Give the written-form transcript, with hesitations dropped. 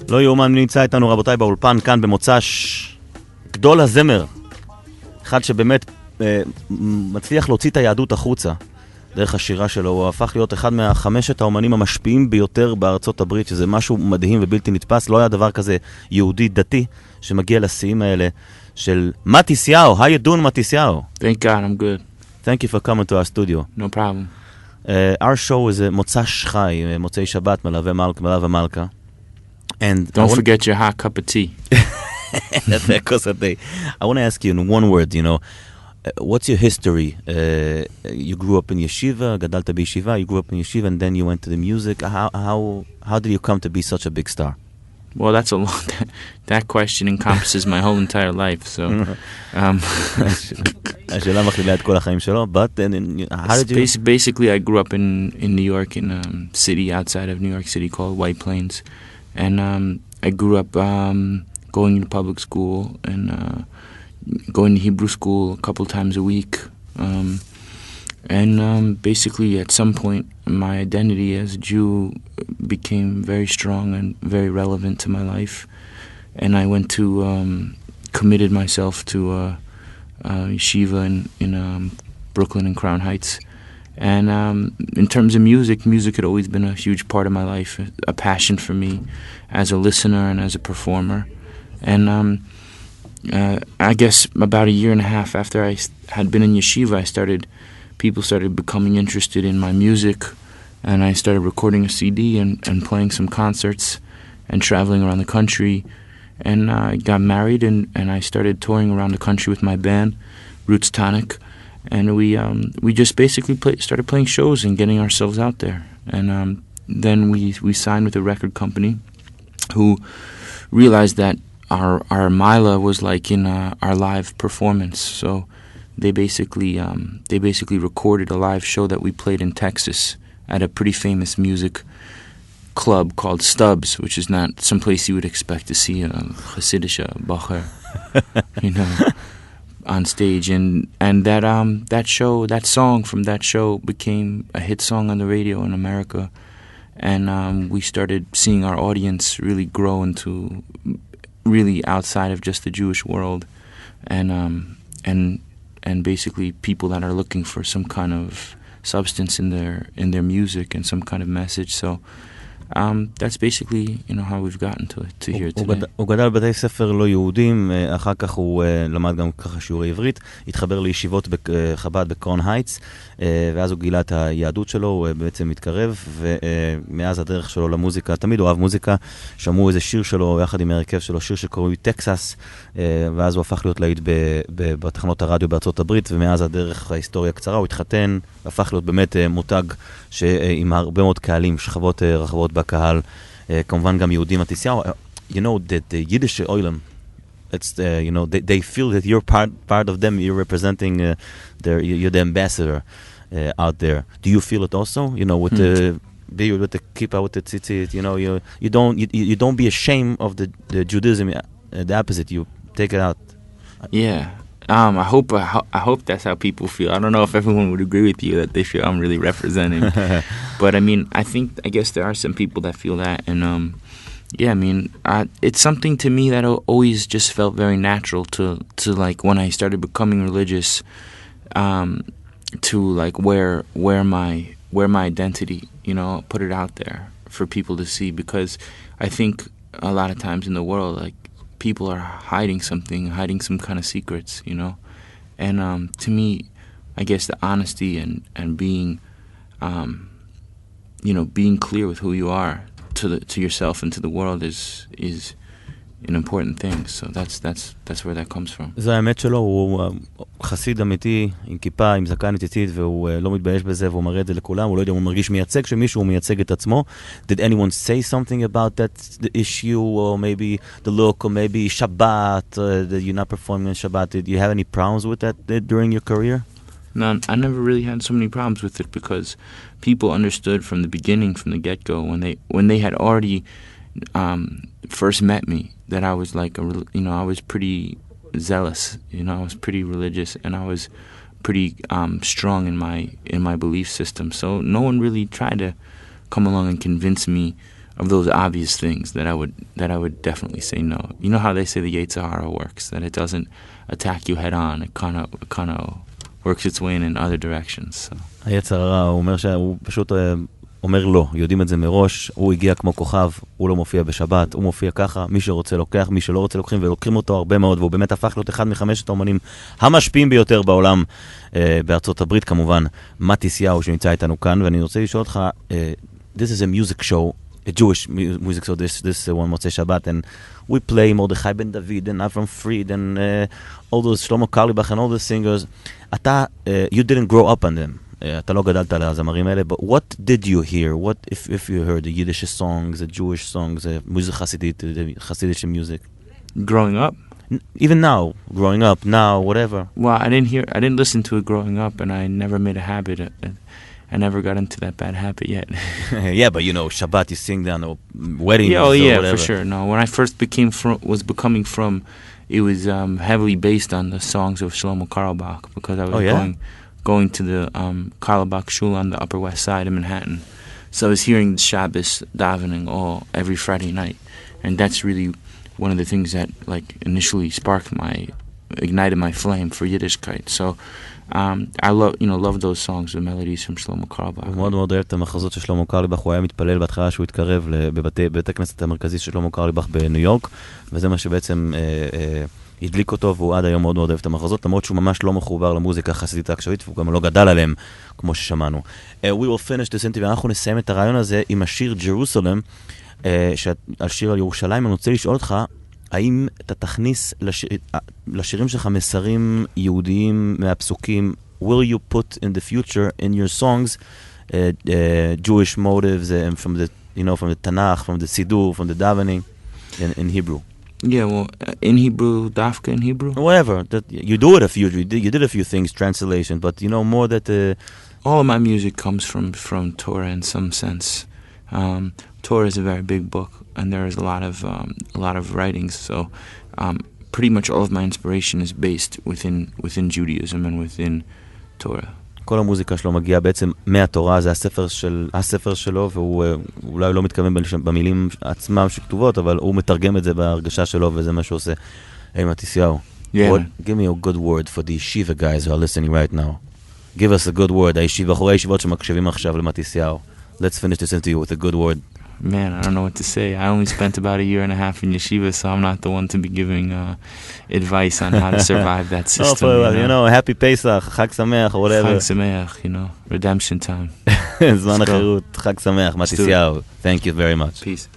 לא יאומן, נמצא איתנו רבותיי באולפן כאן במוצ"ש, גדול הזמר, אחד שבאמת מצליח להוציא את היהדות החוצה דרך השירה שלו. הוא הפך להיות אחד מהחמשת האומנים המשפיעים ביותר בארצות הברית, שזה משהו מדהים ובלתי נתפס. לא היה דבר כזה יהודי דתי שמגיע לשיאים האלה של מתיסיהו. How you doing, מתיסיהו? Thank God, I'm good. Thank you for coming to our studio. No problem. Our show is מוצ"ש חי, מוצאי שבת, מלווה מלכה. And don't forget your hot cup of tea. That's of the day. I want to ask you in one word, what's your history? You grew up in yeshiva, גדלת בישיבה, you grew up in yeshiva, and then you went to the music. How did you come to be such a big star? Well, that's a long... That question encompasses my whole entire life, so... השאלה מכלילה את כל החיים שלו, but how did you... Basically, I grew up in New York, in a city outside of New York City called White Plains, and I grew up going to public school and going to Hebrew school a couple times a week, and basically at some point my identity as a Jew became very strong and very relevant to my life, and I went to committed myself to yeshiva in Brooklyn and Crown Heights. And in terms of music had always been a huge part of my life, a passion for me as a listener and as a performer. And I guess about a year and a half after I had been in yeshiva, people started becoming interested in my music, and I started recording a CD and playing some concerts and traveling around the country. And I got married and I started touring around the country with my band, Roots Tonic. And we just basically started playing shows and getting ourselves out there. And then we signed with a record company who realized that our Mila was like in our live performance. So they basically recorded a live show that we played in Texas at a pretty famous music club called Stubbs, which is not some place you would expect to see a Hasidic bacher, on stage. And that song from that show became a hit song on the radio in America. And we started seeing our audience really grow into really outside of just the Jewish world, and basically people that are looking for some kind of substance in their music and some kind of message. So that's basically how we've gotten to here today. הוא גדל בבתי ספר לא יהודים, אחר כך הוא למד גם ככה שיעורי עברית, התחבר לישיבות בחב"ד בקרון הייטס, ואז הוא גילה את היהדות שלו, הוא בעצם מתקרב, ומאז הדרך שלו למוזיקה, תמיד הוא אוהב מוזיקה, שמעו איזה שיר שלו יחד עם הרכב שלו, שיר שקוראים טקסס, ואז הוא הפך להיות להיט בתחנות הרדיו בארצות הברית, ומאז הדרך ההיסטוריה קצרה, הוא התחתן, הפך להיות באמת מותג עם הרבה מאוד קהלים, שכבות רחבות בקהל, כמובן גם יהודים. מתיסיהו, that the Yiddish oilem, it's they feel that you're part of them, you're representing you're the ambassador out there. Do you feel it also? With the kippah, with the tzitzit, you don't be ashamed of the Judaism, the opposite, you take it out. Yeah. I hope that's how people feel. I don't know if everyone would agree with you that they feel I'm really representing. But I guess there are some people that feel that. And it's something to me that always just felt very natural to like when I started becoming religious, to like wear my identity, put it out there for people to see, because I think a lot of times in the world, like, people are hiding some kind of secrets, and to me, I guess the honesty and being, being clear with who you are to yourself and to the world is an important thing. So that's where that comes from. זה האמת שלו, הוא חסיד אמיתי עם כיפה, עם זקן ציצית, והוא לא מתבייש בזה, והוא מראה את זה לכולם. הוא לא יודע, הוא מרגיש מייצג שמישהו, הוא מייצג את עצמו. Did anyone say something about that, the issue, or maybe the look, or maybe Shabbat, that you're not performing on Shabbat? Did you have any problems with that during your career? No, I never really had so many problems with it, because people understood from the beginning, from the get-go, when they had already first met me, that I was like I was pretty zealous, I was pretty religious, and I was pretty strong in my belief system. So no one really tried to come along and convince me those obvious things that I would definitely say no. You know how they say the Yetzer Hara works, that it doesn't attack you head on. It kind of works its way in other directions. So. היצר הרע, הוא אומר שהוא פשוט אומר לא, יודעים את זה מראש, הוא הגיע כמו כוכב, הוא לא מופיע בשבת, הוא מופיע ככה, מי שרוצה לוקח, מי שלא רוצה לוקחים, ולוקחים אותו הרבה מאוד, והוא באמת הפך להיות אחד מחמשת האומנים המשפיעים ביותר בעולם, בארצות הברית כמובן, מתיסיהו שנמצא איתנו כאן, ואני רוצה לשאול אותך, this is a music show, a Jewish music show, this one מוצא שבת, and we play Mordechai Ben David, and Avram Fried, and all those Shlomo Carlebach, and all the singers, אתה, you didn't grow up on them, אתה לא גדלת על הזמרים האלה, but what did you hear? What if you heard the Yiddish songs, the Jewish songs, the music Hasidit, the Hasidic music? Growing up? Even now, growing up, now, whatever. Well, I didn't listen to it growing up, and I never made a habit. I never got into that bad habit yet. Yeah, but you know, Shabbat, you sing down, or weddings, yeah, or whatever. For sure. No, when I first was becoming from, it was heavily based on the songs of Shlomo Carlebach, because I was going to the Carlebach Shul on the Upper West Side of Manhattan. So I was hearing the Shabbos davening every Friday night. And that's really one of the things that like initially ignited my flame for Yiddishkeit. So I love those songs, the melodies from Shlomo Carlebach. הוא מאוד מאוד אוהב את המחזות של שלמה קרליבך, הוא היה מתפלל בהתחלה שהוא התקרב בבית הכנסת המרכזי של שלמה קרליבך בניו יורק, וזה מה שבעצם הדליק אותו, והוא עד היום מאוד מאוד אוהב את המחזות, למרות שהוא ממש לא מחובר למוזיקה החסידית העכשווית, והוא גם לא גדל עליהם, כמו ששמענו. We will finish this interview, אנחנו נסיים את הרעיון הזה עם השיר Jerusalem, על שיר על ירושלים. אני רוצה לשאול אותך, האם אתה תכניס לשירים שלך מסרים יהודיים מהפסוקים, will you put in the future in your songs Jewish motives from the Tanakh, from the Siddur, from the davening in Hebrew? Yeah, well, in Hebrew, dafka in Hebrew? Whatever. You did a few things, translation, but more that... all of my music comes from Torah in some sense. Torah is a very big book, and there is a lot of writings, so pretty much all of my inspiration is based within Judaism and within Torah. כל המוזיקה שלו מגיעה בעצם מהתורה, זה הספר שלו, והוא אולי לא מתכוון במילים עצמם שכתובות, אבל הוא מתרגם את זה בהרגשה שלו, וזה מה שהוא עושה. Hey, מתיסיהו, give me a good word for the yeshiva guys who are listening right now. Give us a good word, אחורי הישיבות שמקשיבים עכשיו למתיסיהו. Let's finish this interview with a good word. Man, I don't know what to say. I only spent about a year and a half in yeshiva, so I'm not the one to be giving advice on how to survive that system. Happy Pesach, Chag Sameach, or whatever. Chag Sameach, redemption time. זמן החירות, חג שמח, מתיסיהו. Thank you very much. Peace.